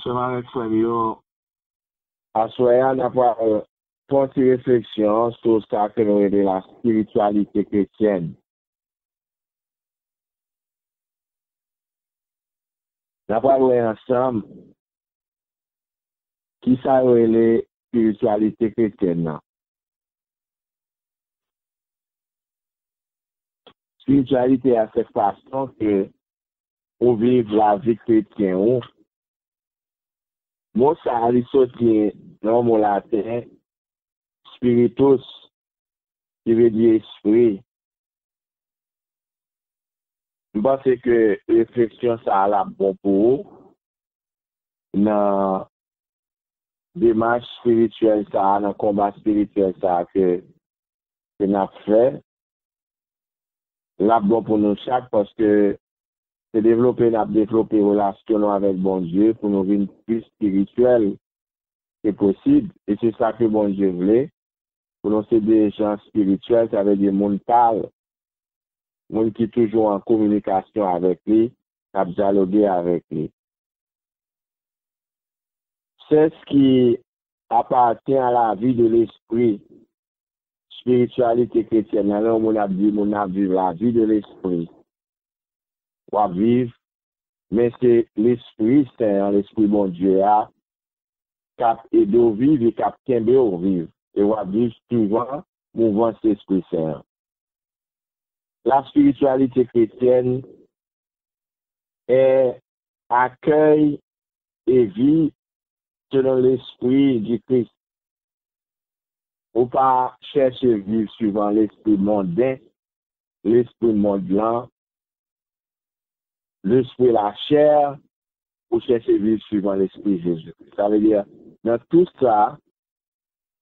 ensemble avec Fabio. À soi, on a pas une réflexion sur ce que nous de la spiritualité chrétienne. On a parlé ensemble qui ça est la spiritualité chrétienne. Spiritualité à cette façon que on vive la vie chrétienne. Moi, ça a sorti dans mon latin, spiritus, qui veut dire esprit. Je pense que réflexion, ça a la bon pour vous. Dans démarche spirituelle, ça, dans combat spirituel, ça, que nous avons fait. La bon pour nous chaque parce que c'est développer une relation avec bon Dieu pour nous vivre plus spirituel que possible. Et c'est ça que bon Dieu voulait. Pour nous, c'est des gens spirituels, ça veut dire monde parle. Monde qui est toujours en communication avec lui, qui a dialogué avec lui. C'est ce qui appartient à la vie de l'esprit. Spiritualité chrétienne, alors on a dit, on a vu la vie de l'esprit. On va vivre, mais c'est l'esprit, c'est l'esprit bon Dieu, cap et de vivre et cap kembe au vivre. Et on va vivre souvent, mouvant cet esprit saint. La spiritualité chrétienne est accueil et vie selon l'esprit du Christ. Ou pas chercher à vivre suivant l'esprit mondain, l'esprit mondain, l'esprit la chair, ou chercher à vivre suivant l'esprit Jésus. Ça veut dire, dans tout ça,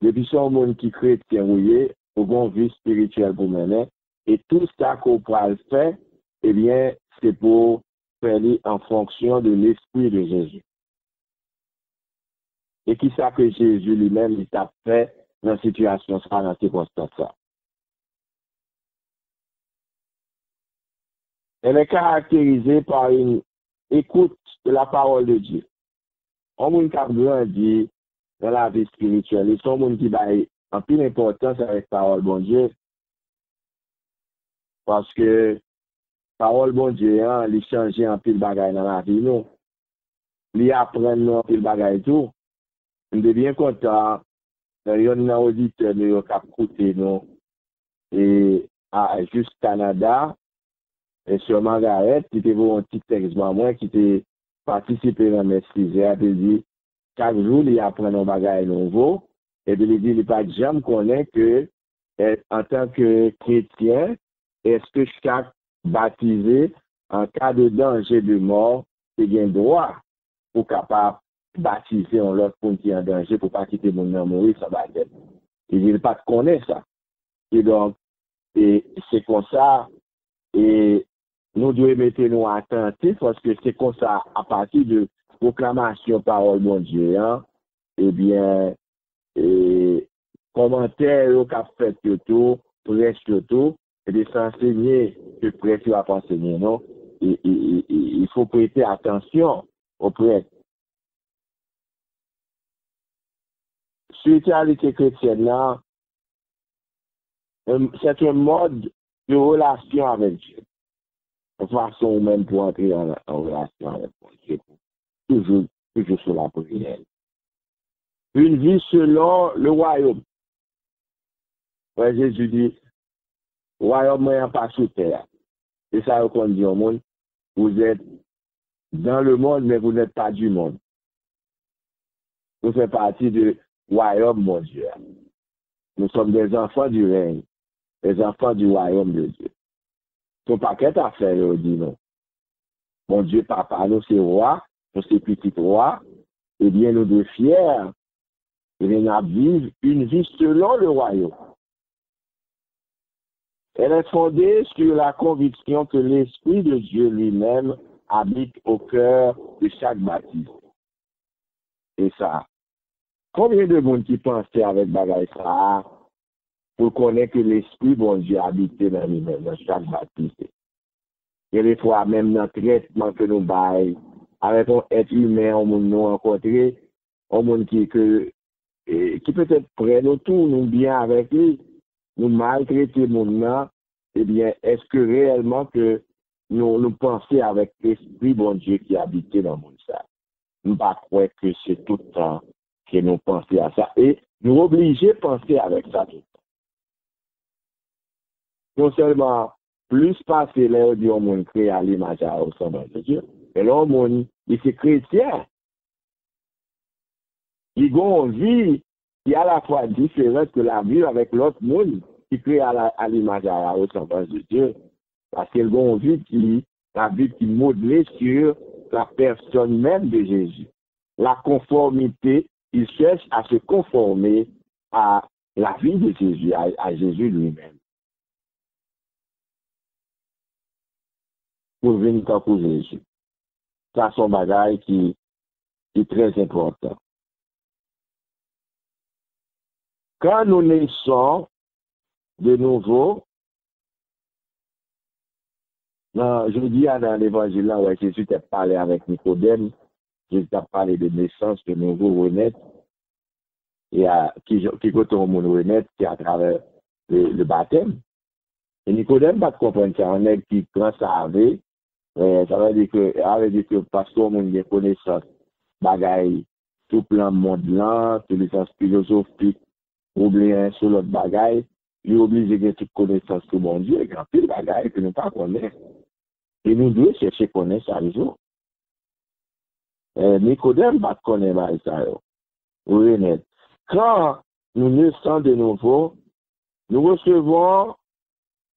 depuis son monde qui chrétien, au bon vie spirituelle pour mener, et tout ça qu'on peut faire, eh bien, c'est pour faire en fonction de l'esprit de Jésus. Et qui ça que Jésus lui-même, il t'a fait dans la situation, ça, dans ces circonstances. Elle est caractérisée par une écoute de la parole de Dieu. On monde qui a grandi dans la vie spirituelle, ils sont monde qui a en plus d'importance avec la parole de Dieu. Parce que parole bon Dieu, il change en pile bagaille dans la vie, nous. Il apprend en pile bagaille tout. On est bien content. Il y a un auditeur qui a écouté nous. Et à juste Canada, et sur Margaret, qui était un petit texte, moi, qui était participé dans mes sujets, il dit, chaque jour, il apprend un bagage nouveau. Et puis, il dit, il n'est pas jamais connaît que, en tant que chrétien, est-ce que chaque baptisé, en cas de danger de mort, il a un droit pour capable baptiser en l'autre pour qui est en danger, pour pas quitter mon nom mourir sans baptême. Il dit, il pas connaître ça. Et donc, et c'est comme ça, et nous devons mettre nous attentifs parce que c'est comme ça, à partir de proclamation parole mon Dieu, eh bien, commentaires au cap fait tout, presse tout, et de s'enseigner que presse va pas enseigner, non? Il faut prêter attention au prêtre. Spiritualité chrétienne, là, c'est un mode de relation avec Dieu. De façon même pour entrer en relation avec Dieu. Toujours sur la prière. Une vie selon le royaume. Ouais, Jésus dit, royaume n'est pas sous terre. C'est ça qu'on dit au monde. Vous êtes dans le monde, mais vous n'êtes pas du monde. Vous faites partie du royaume, mon Dieu. Nous sommes des enfants du règne, des enfants du royaume de Dieu. Son paquet à faire, il dit non. Mon Dieu, papa, nous c'est roi, nous c'est petit roi, et bien nous de fiers, et bien nous vivre une vie selon le royaume. Elle est fondée sur la conviction que l'Esprit de Dieu lui-même habite au cœur de chaque baptiste. Et ça, combien de monde qui pensait avec bagaille ça pour connaître que l'Esprit bon Dieu habite dans lui-même, dans chaque baptiste. Et des fois, même dans le traitement que nous baillons, avec un être humain, un monde nous rencontrer, un monde qui peut-être près nous tout, nous bien avec lui, nous maltraiter le monde, eh bien, est-ce que réellement que nous pensons avec l'esprit bon Dieu qui habitait dans le monde ça? Nous ne pas croire que c'est tout le temps que nous pensons à ça. Et nous obligés de penser avec ça tout le temps. Non seulement plus passer là, du monde créé à l'image à ressemblance de Dieu, mais là, monde, il est chrétien. Il a une vie qui est à la fois différente que la vie avec l'autre monde qui crée à l'image à la ressemblance de Dieu. Parce qu'il a une vie la vie qui modelée sur la personne même de Jésus. La conformité, il cherche à se conformer à la vie de Jésus, à Jésus lui-même. Pour venir pour Jésus. Ça, c'est un bagage qui est très important. Quand nous naissons de nouveau, je dis dans l'évangile là, où Jésus t'a parlé avec Nicodème, Jésus t'a parlé de naissance de nouveau renaître, et qui côté au monde renaître, qui à travers le baptême. Et Nicodème va comprendre ça, un nègre qui prend sa vie, ça veut dire que parce qu'on a une connaissance, bagaille, tout plein monde là, tout les sens philosophiques, oublier sur l'autre bagaille, il est obligé de toute connaissance tout bon Dieu, et grand pile bagaille que nous pas connaître. Et nous devons chercher à connaître ça les jours. Nicodème va connaître ça. Oui, quand nous naissons de nouveau, nous recevons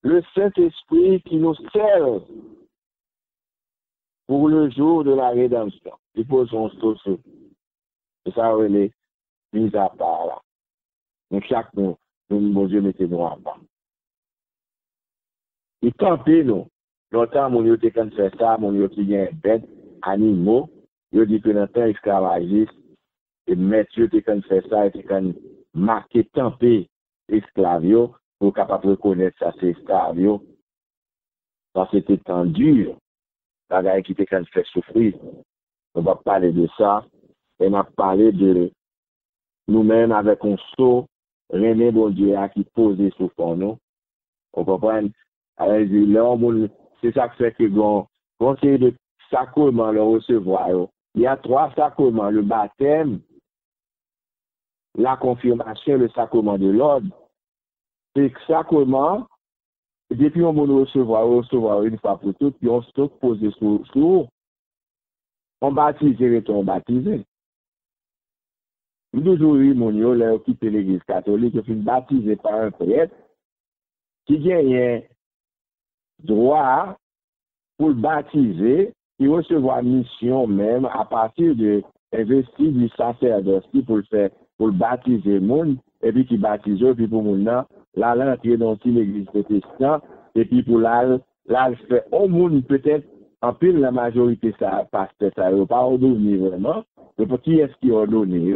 le Saint-Esprit qui nous sert pour le jour de la rédemption. Il faut son stosse. Et ça, on est mis à part là. Donc, chaque nous, bon Dieu, mettez-nous à part. Il campait nous. Longtemps, mon Dieu, quand fait ça, mon Dieu, qui vient bête, animaux, il dit que dans le temps esclavagiste, et Mathieu, quand fait ça, et quand marqué, tempé, esclavio, pour capable de reconnaître ça, c'est esclavio. Ça, c'était tant dur. La gueule qui était quand fait souffrir. On va parler de ça. Et on a parlé de nous-mêmes avec un seau, René, bon Dieu, qui posait sous fond nous. On comprend? Alors, là, c'est ça qui fait que quand c'est de sacrement le recevoir, il y a 3 sacrements, le baptême, la confirmation, le sacrement de l'ordre. C'est sacrement, depuis on va recevoir une fois pour toutes, puis on se pose sur, on baptise et on baptisé. Nous toujours eu mon yo, là, quitter l'église catholique, qui est baptisé par un prêtre, qui gagne droit pour le baptiser, il recevoir mission même à partir de investi du sacerdoce pour le faire, pour le baptiser le monde, et puis qui baptise, puis pour le monde, là, l'entrée dans l'église protestante, et puis pour là, fait au monde peut-être, en pile la majorité, ça passe, ça n'a pas ordonné vraiment, mais pour qui est-ce qui a ordonné,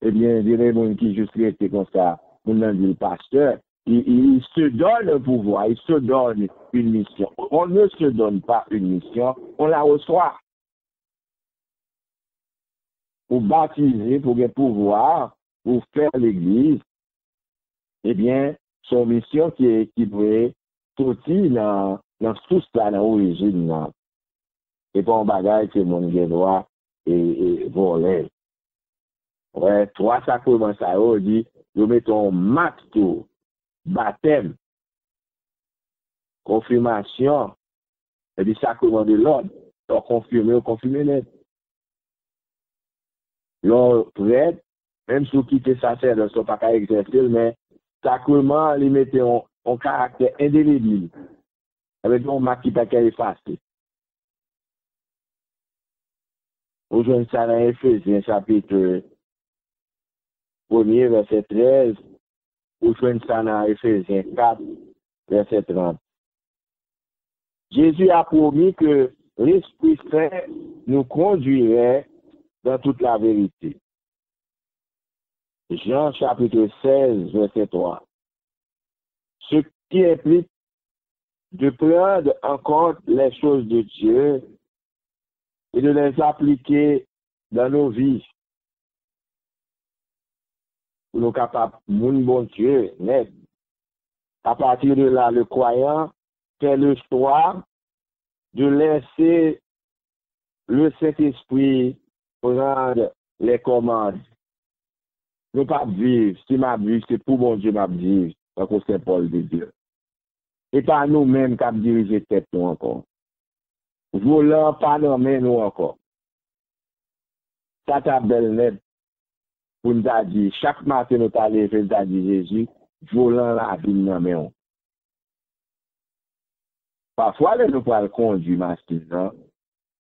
eh bien, il y a des gens qui juste restent comme ça, on a dit le pasteur, il se donne un pouvoir, il se donne une mission. On ne se donne pas une mission, on la reçoit. Pour baptiser, pour un pouvoir, pour faire l'église, eh bien, son mission qui doit sortir dans tout ça, dans l'origine. Et pas un bagage que mon droit et voler. Ouais, 3 sacrements, ça, on dit, nous mettons max tout. Baptême, confirmation, et du sacrement de l'ordre, donc confirmer ou confirmer net. L'on prête, même si vous quittez ça, c'est ne sont pas qu'à exercer, mais sacrement, les mettez en caractère indélébile, avec un marque qui pas qu'à effacer. Aujourd'hui, ça dans Éphésiens, chapitre 1er, verset 13, aujourd'hui, ça dans Éphésiens 4, verset 30. Jésus a promis que l'Esprit Saint nous conduirait dans toute la vérité. Jean chapitre 16, verset 3. Ce qui implique de prendre en compte les choses de Dieu et de les appliquer dans nos vies. Pour nous capables, mon bon Dieu, net. À partir de là, le croyant fait le choix de laisser le Saint-Esprit prendre les commandes. Nous pas vivre. Si ma vie, c'est pour mon Dieu, ma vie, parce que c'est Paul de Dieu. Et pas nous-mêmes qui avons dirigé tête nous encore. Volant pas nous nous encore. Ça t'a belle net pour nous dire, chaque matin nous allons faire nous dire Jésus, volant la vie nous main. Parfois, nous pouvons conduire masculin,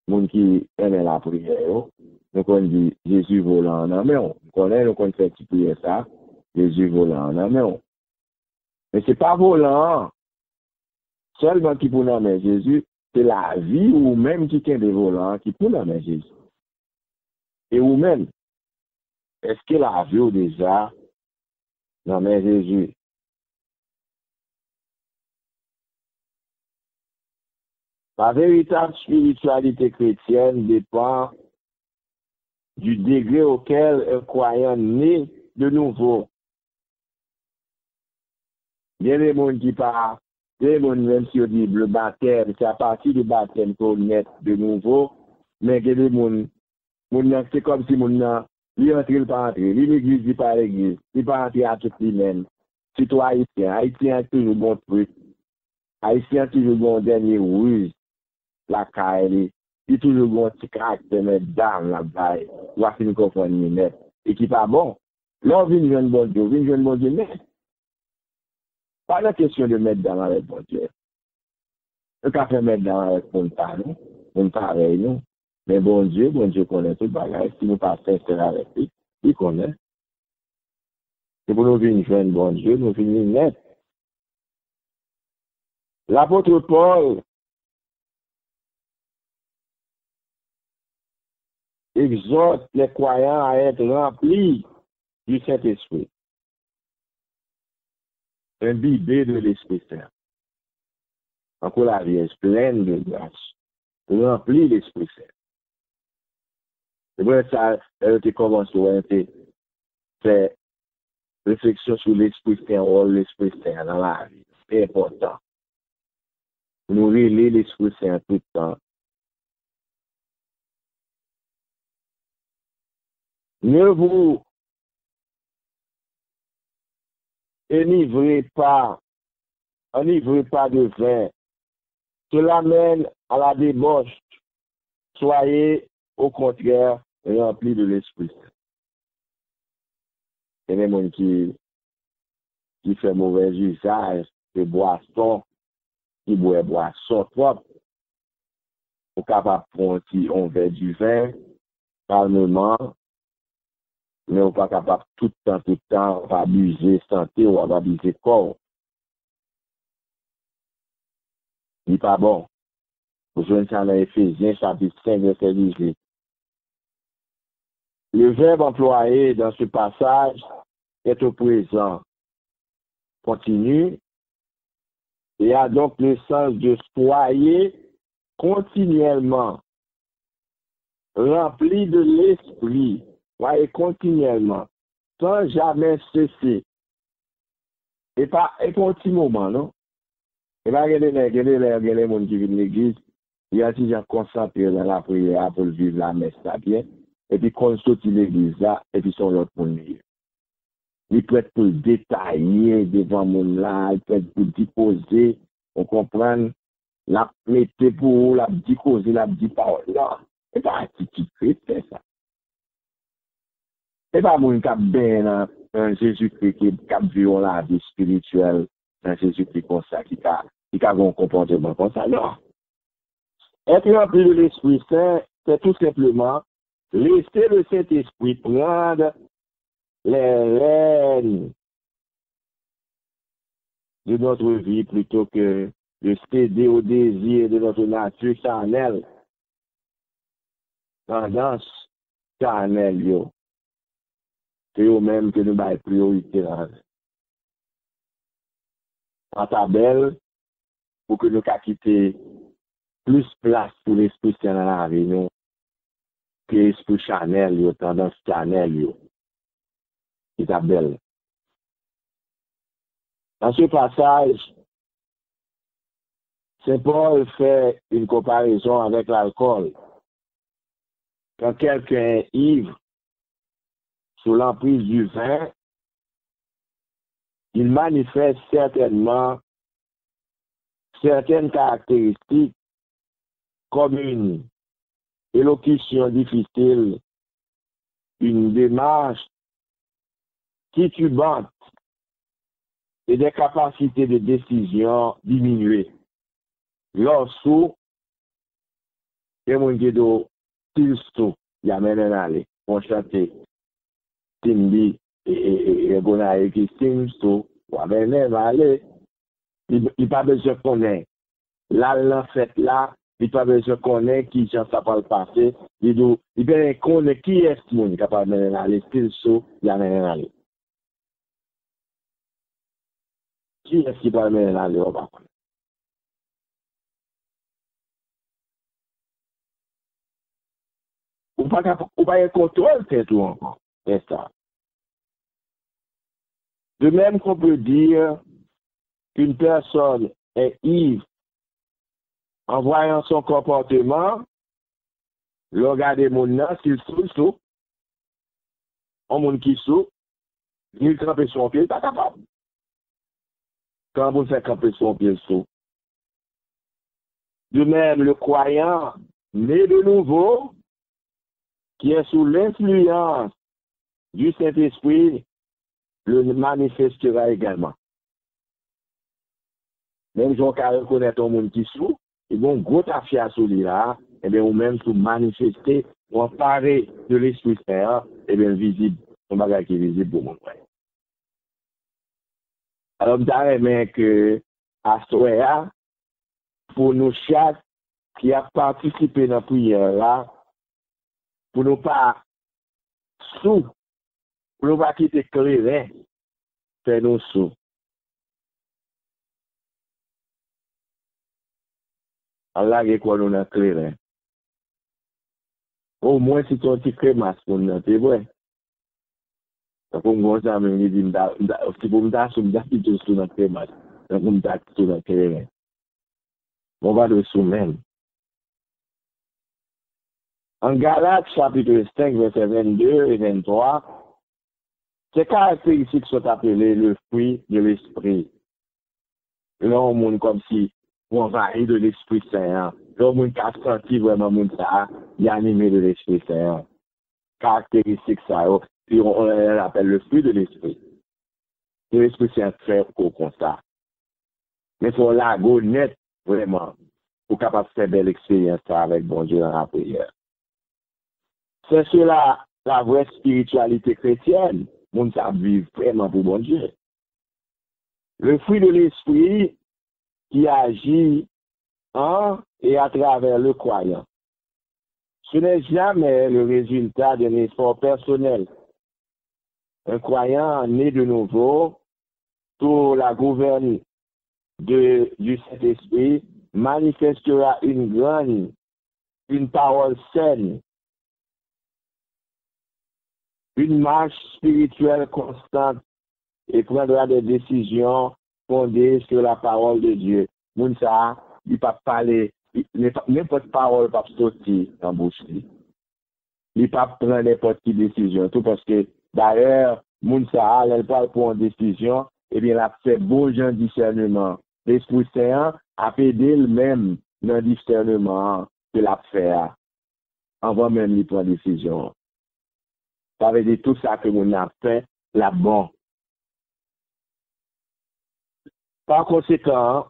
gens qui aiment la prière, nous conduisons Jésus volant en main. Nous connaissons, nous fait prier ça, Jésus volant en main. Mais ce n'est pas volant. Seulement qui peut nommer Jésus, c'est la vie ou même qui tient des volants qui peut nommer Jésus. Et ou même, est-ce que la vie ou déjà nommer Jésus? La véritable spiritualité chrétienne dépend du degré auquel un croyant naît de nouveau. Il y a des gens qui parlent, des gens même si on dit le baptême, c'est à partir du baptême qu'on naît de nouveau, mais il y a des gens, c'est comme si il entre, il pas entrer, l'église, il pas l'église, il pas entrer à tout le monde. C'est toi haïtien, haïtien toujours bon truc, haïtien toujours bon dernier ruse, la caille, il toujours bon petit caractère, mais dame, la baille, voici nous comprendre net, et qui pas bon. Là, on vient de bon Dieu, net. Pas la question de mettre dans avec bon Dieu. Le café mettre dans avec mon parent, mon pareil, nous. Mais bon Dieu connaît tout le bagage. Si nous pas sincères avec lui, il connaît. C'est pour nous venir joindre bon Dieu, nous venir net. L'apôtre Paul exhorte les croyants à être remplis du Saint-Esprit. Imbibés de l'Esprit Saint. Encore la vie est pleine de grâce. Remplis l'Esprit Saint. C'est vrai que ça, elle commence à faire réflexion sur l'Esprit Saint, l'Esprit Saint dans la vie. C'est important. Nous relire l'Esprit Saint tout le temps. Ne vous enivrez pas de vin. Cela mène à la débauche. Soyez, au contraire, remplis de l'Esprit Saint. Il y a des gens qui font mauvais usage de boissons, qui boivent boissons propres, pour capable prendre un verre du vin, calmement, mais on n'est pas capable tout le temps, abuser santé ou abuser corps. Il n'est pas bon. Vous jouez ça dans Éphésiens, chapitre 5, verset 18. Le verbe employé dans ce passage est au présent continu et a donc le sens de soyez continuellement rempli de l'esprit, soyez continuellement, sans jamais cesser. Et pas un petit moment, non? Et pas regarder les gens qui viennent de l'église, il y a déjà concentré dans la prière pour vivre la messe là bien, et puis quand sortit l'église là, et puis son l'autre pour lui. Il peut être pour le détailler devant mon là, il peut être pour déposer, on comprend, la mettre pour la déposer, la dit parole là. C'est pas attitude chrétienne ça. C'est pas mon cap bien un Jésus-Christ qui a vu la vie spirituelle, un Jésus-Christ comme ça, qui a un comportement comme ça. Non. Être rempli de l'Esprit Saint, c'est tout simplement laisser le Saint-Esprit prendre les rênes de notre vie plutôt que de céder au désir de notre nature charnelle. Tendance charnelle, yo. C'est eux-mêmes que nous avons priorité dans la vie. En tabelle, pour que nous quitter plus place pour l'Esprit Saint dans la vie, nous, que esprit Chanel, yo, tendance Chanel, yo, qui est belle. Dans ce passage, Saint Paul fait une comparaison avec l'alcool. Quand quelqu'un est ivre, sous l'emprise du vin, il manifeste certainement certaines caractéristiques comme une élocution difficile, une démarche titubante et des capacités de décision diminuées. Lorsque, il y a un guido, il y a un aller, on chante, Timbi et Gonaï qui Timsto, ou avec un aller, il n'y a pas besoin de connaître. Là, fait là, il n'y a pas besoin de connaître qui ça va le passer. Il doit connaître qui est ce monde capable de mener aller, Timsto, il y a un aller. Qui est-ce qui peut mener aller au bas? Ou pas un contrôle, c'est tout encore. C'est ça. De même qu'on peut dire qu'une personne est ivre en voyant son comportement, le regarder mon nom, s'il souffre, un monde qui souffre, il trempe son pied, il n'est pas capable. Quand vous faites camper son pied souffre. De même, le croyant né de nouveau, qui est sous l'influence du Saint-Esprit, le manifestera également. Même si on peut reconnaître un monde qui souffre, et bon, gros affaire sur lui là, et bien, ou même sous manifester, ou parler de l'Esprit Saint, et bien, visible, un bagage qui est visible pour mon frère. Alors, je dirais que, à ce pour nous chaque qui a participé dans la prière là, pour nous pas sous, pour nous pas quitter clair, faire nous sous. Allah est quoi nous dans clair. Au moins si tu as un petit crémasse pour nous, c'est vrai. Donc on voit ça mais il dit si vous me donnez sur d'habitude sur notre crémasse, donc on me donne sur notre clair. On va le soumettre. En Galates chapitre 5 verset 22 et 23, ces caractéristiques sont appelées le fruit de l'esprit. Là on montre comme si on envahit de l'Esprit Saint. Là on montre qu'à sentir vraiment mon ça, il est animé de l'Esprit Saint. Caractéristique ça, puis on l'appelle le fruit de l'Esprit. L'Esprit Saint fait au constat. Mais il faut la go net, vraiment, pour capable de faire belle expérience avec bon Dieu dans la prière. C'est cela la vraie spiritualité chrétienne. Mon ça vit vraiment pour bon Dieu. Le fruit de l'Esprit qui agit en et à travers le croyant. Ce n'est jamais le résultat d'un effort personnel. Un croyant né de nouveau, sous la gouverne du Saint-Esprit, manifestera une parole saine, une marche spirituelle constante et prendra des décisions fondées sur la parole de Dieu. Mounsa, il ne peut pas parler, n'importe parole pas sortir en bouche. Il ne peut pas prendre n'importe quelle décision. Tout parce que d'ailleurs, Mounsa, elle parle pour une décision, et bien, elle a fait beau genre discernement. L'Esprit Saint a aidé lui-même dans le discernement de la faire avant même de prendre décision. Ça veut dire tout ça que nous avons fait là-bas. Par conséquent,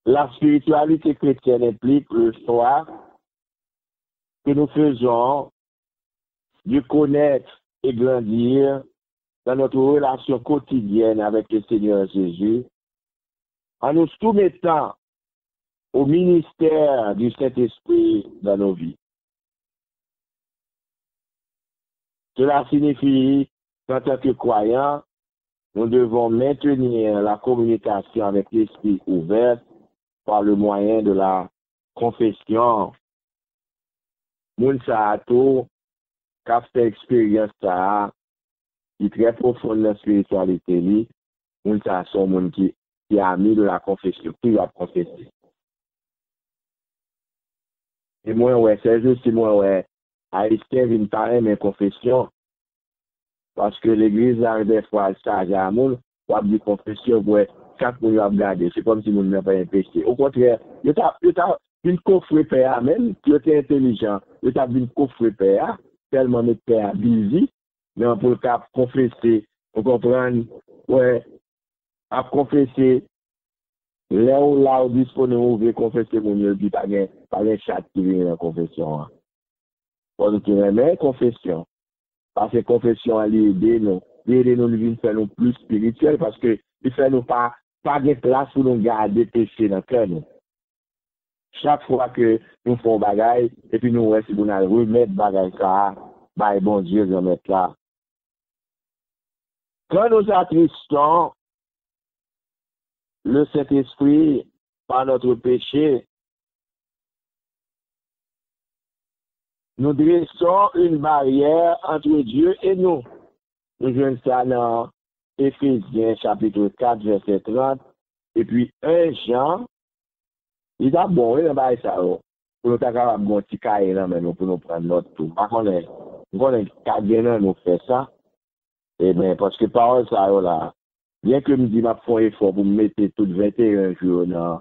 la spiritualité chrétienne implique le choix que nous faisons de connaître et grandir dans notre relation quotidienne avec le Seigneur Jésus, en nous soumettant au ministère du Saint-Esprit dans nos vies. Cela signifie qu'en tant que croyants, nous devons maintenir la communication avec l'Esprit ouvert par le moyen de la confession moun sa tout, qu'a fait expérience ça, qui est très profonde dans la spiritualité, moun sa son moun qui a mis de la confession, qui va confesser. Et moi, ouais, c'est juste moi, ouais, haïtien vient parler mes confessions, parce que l'église a des fois, ça, j'ai un moun, ou a dit confession, ouais, chaque moun a regardé, c'est comme si moun n'a pas un péché. Au contraire, il t'a une coffre père même, qui était intelligent, il t'a une coffre père, tellement notre père busy, mais on peut confesser, on comprend, ouais, à confesser, là où disponible, vous voulez confesser mon Dieu, puis pas un chat qui vient dans la confession. Parce que même confession, parce que confession, elle aide nous, nous faire nous plus spirituels, parce que il fait nous pas de place pour nous garder péché dans le cœur. Chaque fois que nous faisons bagaille, et puis nous, si nous allons remettre bagaille ça, bah, bon Dieu, je vais mettre là. Quand nous attristons le Saint-Esprit par notre péché, nous dressons une barrière entre Dieu et nous. Nous jouons ça dans Éphésiens chapitre 4, verset 30, et puis 1 Jean, il a bon, il a ça, pour nous être capable de petit cahier pour nous prendre notre tour. Par contre, nous avons nous faire ça, et bien, parce que parole ça, là, bien que je me dis, je fais un effort pour me mettre tout 21 jours dans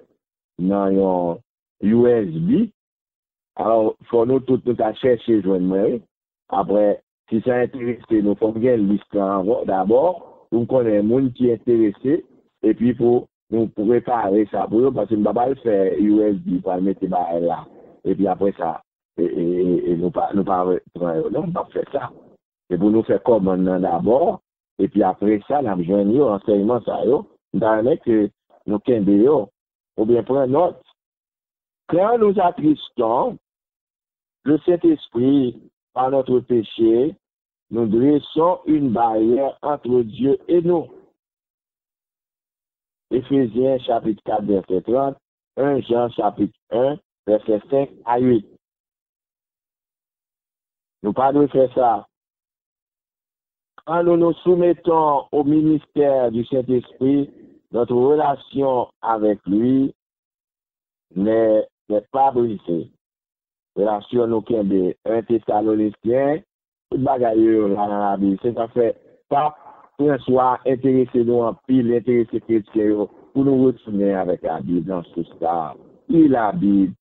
un USB, alors, il faut nous tout chercher joindre. Après, si ça intéresse, nous faut bien une liste d'abord, pour connaître les gens qui sont intéressés, et puis pour nous préparer ça pour eux, parce que nous ne pouvons pas le faire USB pour le mettre là. Et puis après ça, et nous pas faire ça. Et pour nous faire commandement d'abord, et puis après ça, nous avons besoin enseignement ça, nous avons que nous avons ou bien prendre note. Quand nous attristons le Saint-Esprit par notre péché, nous dressons une barrière entre Dieu et nous. Éphésiens chapitre 4, verset 30, 1 Jean chapitre 1, verset 5 à 8. Nous pas de faire ça. Quand nous nous soumettons au ministère du Saint-Esprit, notre relation avec lui n'est pas brisée. Relation nous qui est 1 Thessaloniciens, tout bagaille là dans la Bible, c'est ça fait pas François intéressé nous en pile, intéressé chrétien pour nous retourner avec la Bible dans tout ça. Il la Bible.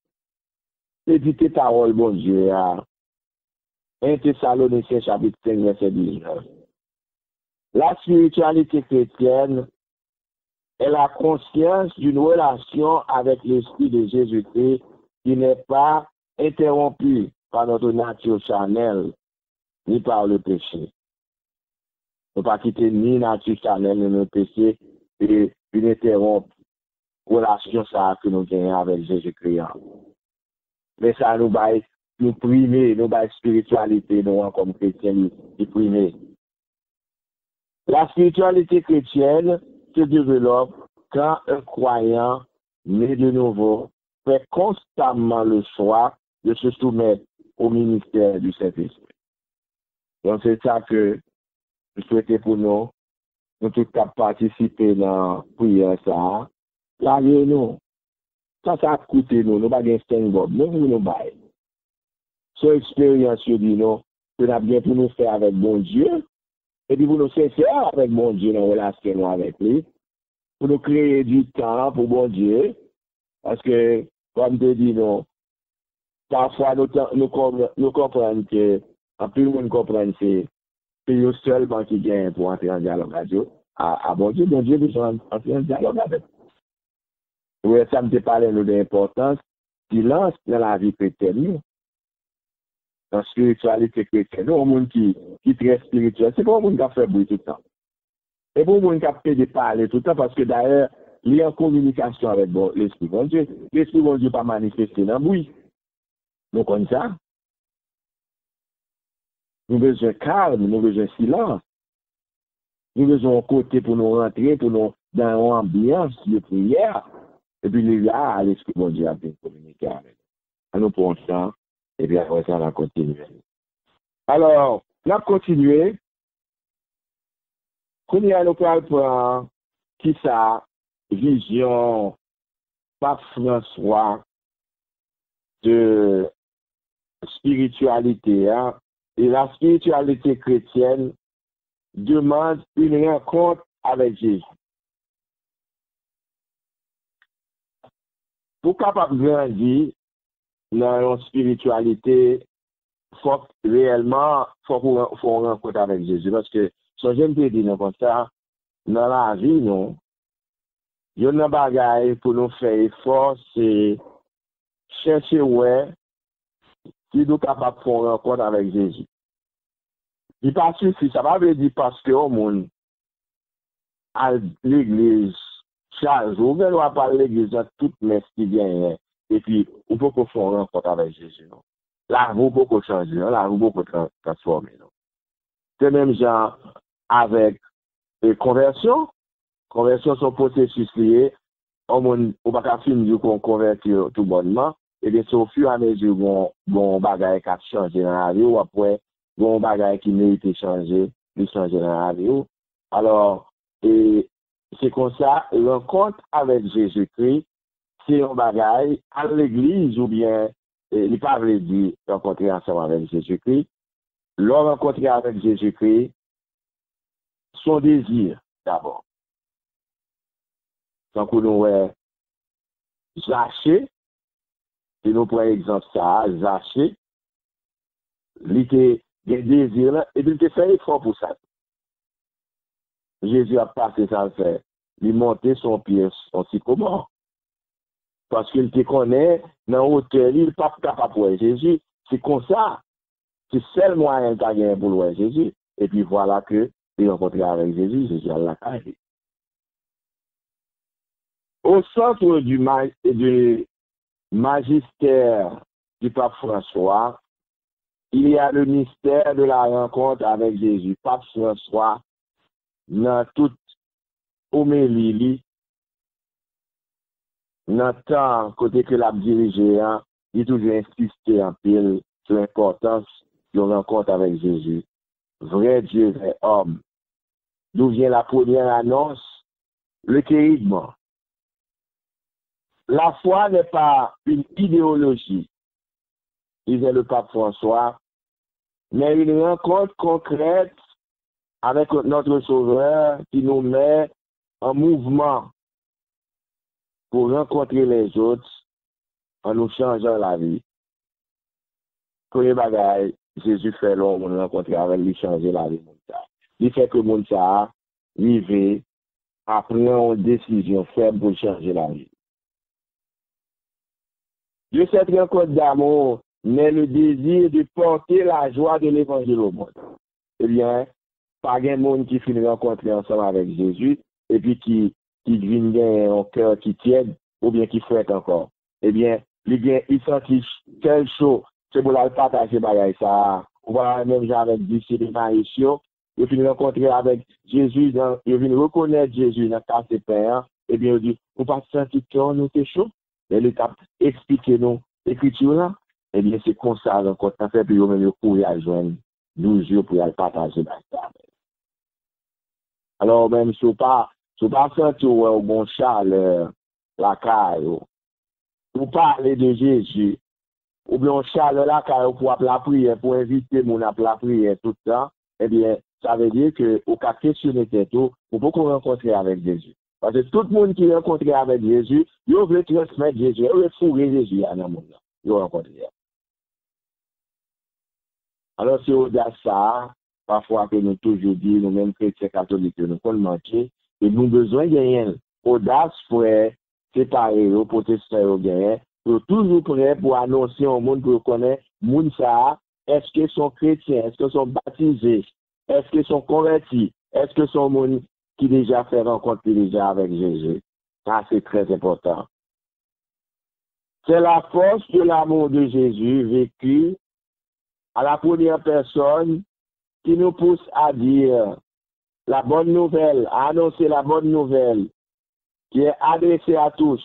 C'est dit tes paroles, bon Dieu. 1 Thessaloniciens chapitre 5, verset 19. La spiritualité chrétienne est la conscience d'une relation avec l'Esprit de Jésus-Christ qui n'est pas interrompue par notre nature charnelle, ni par le péché. Ne pas quitter ni nature charnelle, ni le péché, et une interrompre relation ça que nous gagnons avec Jésus-Christ. Mais ça nous primer, nous baille spiritualité, nous comme chrétiens, nous primer. La spiritualité chrétienne se développe quand un croyant né de nouveau fait constamment le choix de se soumettre au ministère du Saint-Esprit. Donc c'est ça que je souhaitais pour nous tous participer dans la prière ça. La nous, ça a coûté nous, nous pas de stand-up, nous bail. Son expérience, je dis non, que nous avons bien pour nous faire avec bon Dieu. Et puis pour nous sincères avec bon Dieu dans la relation avec lui, pour nous créer du temps pour bon Dieu, parce que, comme je dis, non, parfois nous comprenons que, en plus le monde comprend que c'est eux seulement qui gagnent pour entrer en dialogue avec Dieu. Bon Dieu, nous sommes entrer en dialogue avec. Oui, ça me parle de l'importance silence dans la vie chrétienne. Dans la spiritualité chrétienne, nous, un monde qui est très spirituel, c'est pas un monde qui a fait bruit tout le temps. C'est pas un monde qui a fait de parler tout le temps, parce que d'ailleurs, il est en communication avec l'Esprit bon Dieu. L'Esprit bon Dieu pas manifesté dans le bruit. Nous connaissons ça. Nous avons besoin de calme, nous avons besoin de silence. Nous avons besoin de côté pour nous rentrer, pour nous dans une ambiance de prière. Et puis là, l'Esprit bon Dieu a bien communiqué avec nous. Nous prenons ça. Et puis après ça, on va continuer. Alors, on a continué. Quand il y a nous prend qui ça, vision, Pape François de spiritualité, hein? Et la spiritualité chrétienne demande une rencontre avec Jésus. Pour capable grandir dans une spiritualité, faut réellement faut rencontre avec Jésus. Parce que, si je me dis comme ça, dans la vie, non, il y a un bagage pour nous faire effort, c'est chercher ouais, si nous sommes capables de faire une rencontre avec Jésus. Il pas suffit, ça va veut dire parce que au monde, à l'église, chaque jour, on va parler de l'église dans toute messe qui vient, et puis, on peut faire une rencontre avec Jésus. Non? La roue peut changer, la roue peut transformer. Non? C'est même genre avec conversion. Conversion, son processus lié. On va pas finir qu'on convertir tout bonnement. Et bien, au fur et à mesure, bon bagage qui a changé dans la vie, ou après, bon bagage qui mérite de changer dans la vie. Alors, et c'est comme ça, rencontre avec Jésus-Christ, c'est un bagage à l'église, ou bien, il n'est pas vrai de rencontrer ensemble avec Jésus-Christ. Leur rencontrer avec Jésus-Christ, son désir, d'abord. Donc, nous avons Zaché, si nous prenons exemple ça, Zaché, il était des désirs, et il était fait effort pour ça. Jésus a passé ça le fait. Il montait son pied en sycomore. Parce qu'il te connaît, dans hauteur, il n'est pas capable de voir Jésus. C'est comme ça. C'est seul moyen qu'il a pour voir Jésus. Et puis voilà que il rencontré avec Jésus, Jésus a la caille. Au centre du magistère du pape François, il y a le mystère de la rencontre avec Jésus. Pape François, dans toute homélie, dans le temps côté que l'a dirigé, il a toujours insisté en pile sur l'importance de la rencontre avec Jésus. Vrai Dieu, vrai homme. D'où vient la première annonce? Le kérigme. La foi n'est pas une idéologie, disait le pape François, mais une rencontre concrète avec notre Sauveur qui nous met en mouvement pour rencontrer les autres en nous changeant la vie. Premier bagage, Jésus fait l'homme, on rencontre avec lui, changer la vie. Il fait que mon ça vive à prendre une décision ferme pour changer la vie. De cette rencontre d'amour naît le désir de porter la joie de l'évangile au monde. Eh bien, pas un monde qui finit rencontrer ensemble avec Jésus et puis qui vient un cœur qui tienne ou bien qui fouette encore. Eh bien, il sentit tel chose, c'est pour la partager avec ça. On va même avec disciples maïsio, il finit rencontrer avec Jésus, il vient reconnaître Jésus dans le de père, et bien il dit, on va sentir que nous c'est chaud. Et l'étape expliquer nous l'écriture là, eh bien c'est comme ça rencontre en fait, puis même courir à joindre 12 jours pour aller partager ça. Alors même si on pas sentir au bon chaleur la caille, pour parler de Jésus, ou bien on chaleur la caille pour appeler la prière, pour inviter mon appeler la prière tout ça, eh bien ça veut dire que au cas questionner tout, pour beaucoup rencontrer avec Jésus. Parce que tout le monde qui rencontre avec Jésus, il veut transmettre Jésus, il veut fourrer Jésus à le monde. Il veut rencontrer. Alors, c'est au-delà de ça, parfois que nous toujours dit, nous-mêmes chrétiens catholiques, nous pouvons manquer, et nous avons besoin de rien. Audace pour séparer les protestants au gain, pour toujours prêt pour annoncer au monde pour connaître, monde ça, est-ce qu'ils sont chrétiens, est-ce qu'ils sont baptisés, est-ce qu'ils sont convertis, est-ce qu'ils sont monde qui déjà fait rencontre déjà avec Jésus. Ça, c'est très important. C'est la force de l'amour de Jésus vécu à la première personne qui nous pousse à dire la bonne nouvelle, à annoncer la bonne nouvelle qui est adressée à tous.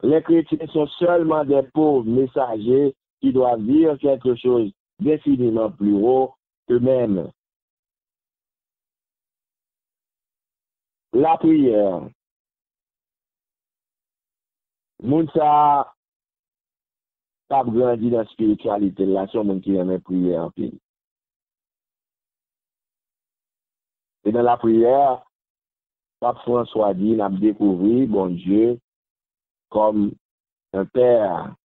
Les chrétiens sont seulement des pauvres messagers qui doivent dire quelque chose d'infiniment plus haut qu'eux-mêmes. La prière. Mounsa pas grandi dans la spiritualité, là, c'est monde qui aime prier en pile. Et dans la prière, Pape François dit, n'a découvert, bon Dieu, comme un père.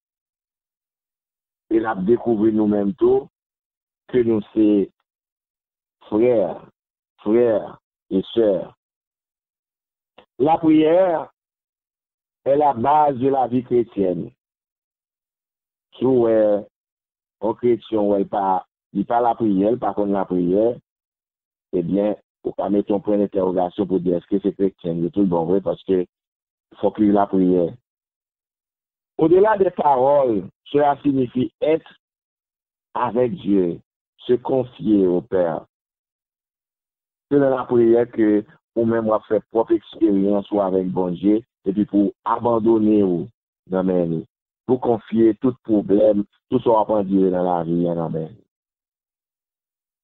Et n'a découvert nous-mêmes tout, que nous sommes frères et sœurs. La prière est la base de la vie chrétienne. Si un chrétien, il pas la prière, par contre la prière, eh bien, faut pas mettre un point d'interrogation pour dire est-ce que c'est chrétien, c'est tout bon vrai, parce que faut qu'il la prière. Au-delà des paroles, cela signifie être avec Dieu, se confier au Père. C'est dans la prière que ou même on fait propre expérience ou avec bon Dieu, et puis pour abandonner ou dans mes mains, pour confier tout problème, tout ce qu'on va dire dans la vie dans mes mains.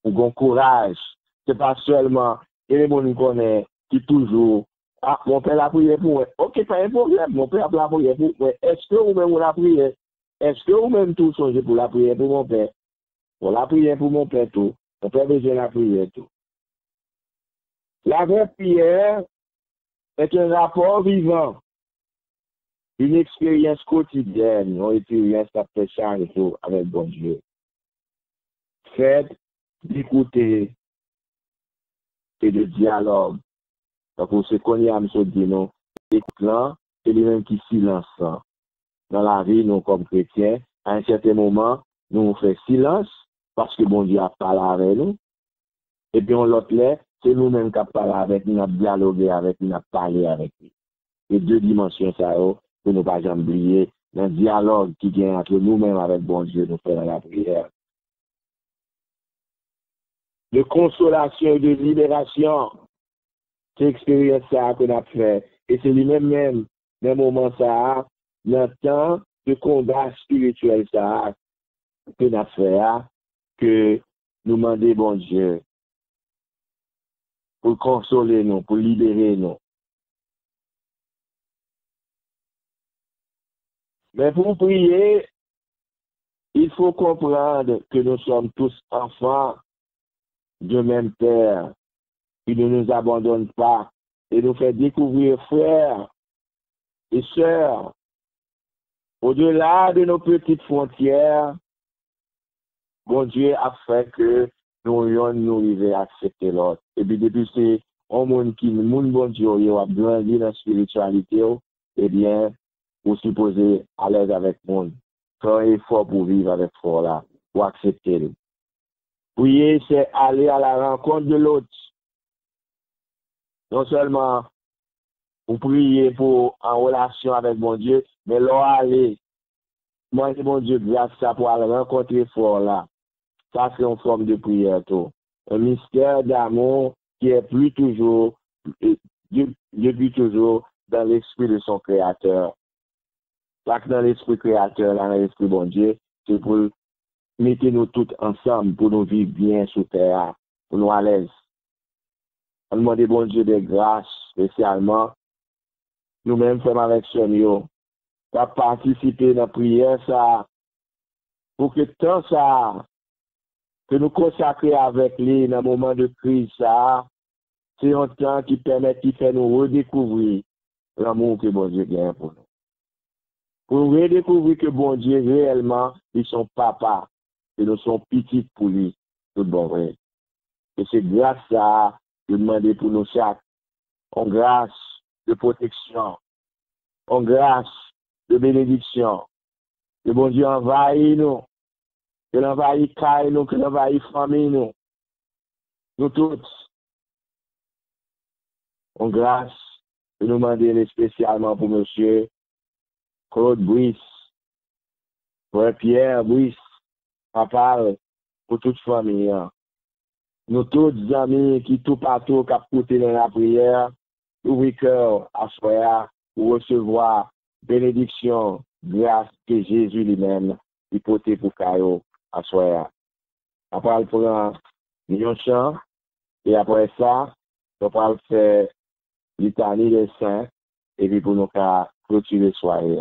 Pour bon courage, c'est pas seulement, et les gens nous connaissent, qui toujours, ah, mon père l'a prié pour moi. Ok, pas un problème, mon père l'a prié pour moi. Est-ce que vous-même la priez? Est-ce que vous-même tout songez pour la prière pour mon père? Pour la prière pour mon père tout. Mon père besoin de la prière tout. La vraie prière est un rapport vivant, une expérience quotidienne, une expérience après chaque jour avec bon Dieu. Faites d'écouter et de dialogue. Donc, pour ce qu'on y a, M. Dino, écoute-là, c'est lui-même qui silence. Dans la vie, nous, comme chrétiens, à un certain moment, nous faisons silence parce que bon Dieu a parlé avec nous. Et puis, on l'autre là, c'est nous-mêmes qui avons parlé avec nous, nous avons dialogué avec nous, nous avons parlé avec lui. Et deux dimensions, ça, que nous ne pas jamais oublier, le dialogue qui vient entre nous-mêmes avec bon Dieu, nous faisons la prière. De consolation et de libération, c'est l'expérience ça qu'on a fait. Et c'est lui-même, dans le moment ça, dans le temps de combat spirituel ça, qu'on a fait, que nous demandons bon Dieu pour consoler nous, pour libérer nous. Mais pour prier, il faut comprendre que nous sommes tous enfants de même Père, qui ne nous abandonne pas et nous fait découvrir frères et sœurs au-delà de nos petites frontières. Bon Dieu a fait que nous arrivions à accepter l'autre. Et puis depuis c'est un monde qui, monde bon Dieu, a grandi dans la spiritualité, eh bien, vous supposez à l'aise avec le monde. Faire un effort pour vivre avec foi là, pour accepter le. Prier, c'est aller à la rencontre de l'autre. Non seulement pour prier pour en relation avec mon Dieu, mais là aller, moi c'est mon Dieu grâce à ça pour aller rencontrer fort là. Ça c'est une forme de prière tout. Un mystère d'amour qui est plus toujours, depuis toujours dans l'esprit de son créateur. Parce que dans l'esprit créateur, dans l'esprit bon Dieu, c'est pour mettre nous tous ensemble, pour nous vivre bien sur terre, pour nous à l'aise. On demande bon Dieu de grâce, spécialement, nous-mêmes faisons avec Seigneur, pour participer dans la prière, ça, pour que tant ça, que nous consacrer avec lui dans le moment de crise, ça, c'est un temps qui permet, qui fait nous redécouvrir l'amour que bon Dieu gagne pour nous. Pour redécouvrir que bon Dieu réellement, ils sont papa, et nous sommes petits pour lui, tout bon vrai. Et c'est grâce à ça, je demande pour nous chaque, en grâce de protection, en grâce de bénédiction, que bon Dieu envahit nous, que l'envahit caille nous, que l'envahit famille nous, nous tous, en grâce, de nous demander spécialement pour monsieur Claude Brice, pour Pierre Brice, papa, pour toute famille. Nous tous amis qui tout partout, qui côté dans la prière, ouvrez cœur à soi pour recevoir bénédiction, grâce que Jésus lui-même hypothèse pour Kayo à soir. Après, on prend un chant, et après ça, on va faire litanie des saints, et puis pour nous clôturer soirée.